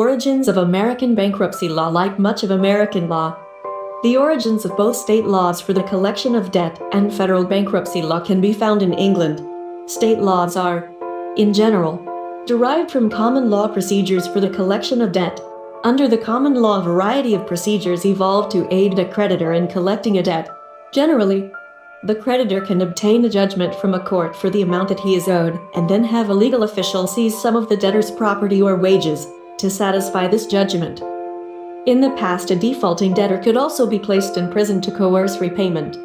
Origins of American bankruptcy law. Like much of American law, the origins of both state laws for the collection of debt and federal bankruptcy law can be found in England. State laws are, in general, derived from common law procedures for the collection of debt. Under the common law, a variety of procedures evolved to aid a creditor in collecting a debt. Generally, the creditor can obtain a judgment from a court for the amount that he is owed, and then have a legal official seize some of the debtor's property or wages to satisfy this judgment. In the past, a defaulting debtor could also be placed in prison to coerce repayment.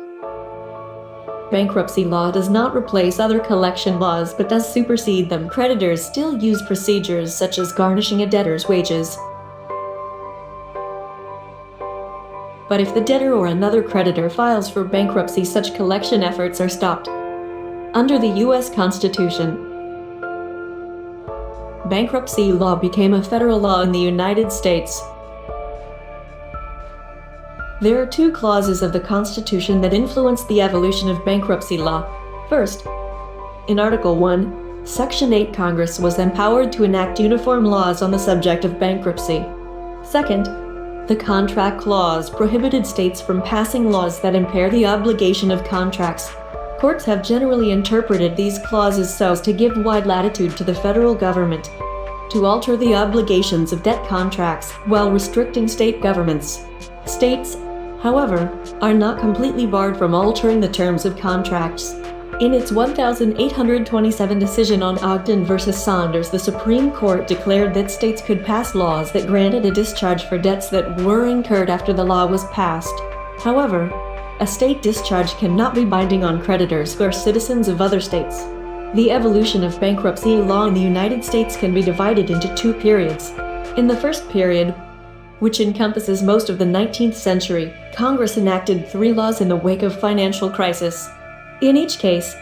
Bankruptcy law does not replace other collection laws but does supersede them. Creditors still use procedures such as garnishing a debtor's wages. But if the debtor or another creditor files for bankruptcy, such collection efforts are stopped. Under the U.S. Constitution, bankruptcy law became a federal law in the United States. There are two clauses of the Constitution that influenced the evolution of bankruptcy law. First, in Article 1, Section 8, Congress was empowered to enact uniform laws on the subject of bankruptcy. Second, the Contract Clause prohibited states from passing laws that impair the obligation of contracts. Courts have generally interpreted these clauses so as to give wide latitude to the federal government to alter the obligations of debt contracts while restricting state governments. States, however, are not completely barred from altering the terms of contracts. In its 1827 decision on Ogden v. Saunders, the Supreme Court declared that states could pass laws that granted a discharge for debts that were incurred after the law was passed. However, a state discharge cannot be binding on creditors who are citizens of other states. The evolution of bankruptcy law in the United States can be divided into two periods. In the first period, which encompasses most of the 19th century, Congress enacted 3 laws in the wake of financial crisis. In each case,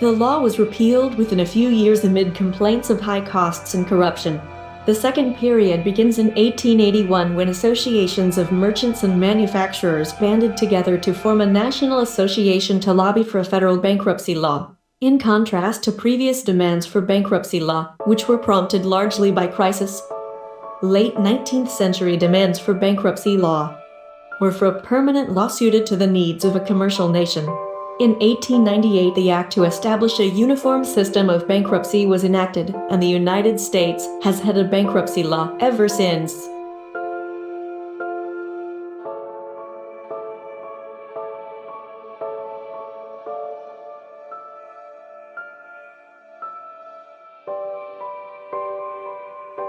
the law was repealed within a few years amid complaints of high costs and corruption. The second period begins in 1881 when associations of merchants and manufacturers banded together to form a national association to lobby for a federal bankruptcy law. In contrast to previous demands for bankruptcy law, which were prompted largely by crisis, late 19th century demands for bankruptcy law were for a permanent law suited to the needs of a commercial nation. In 1898, the Act to establish a uniform system of bankruptcy was enacted, and the United States has had a bankruptcy law ever since.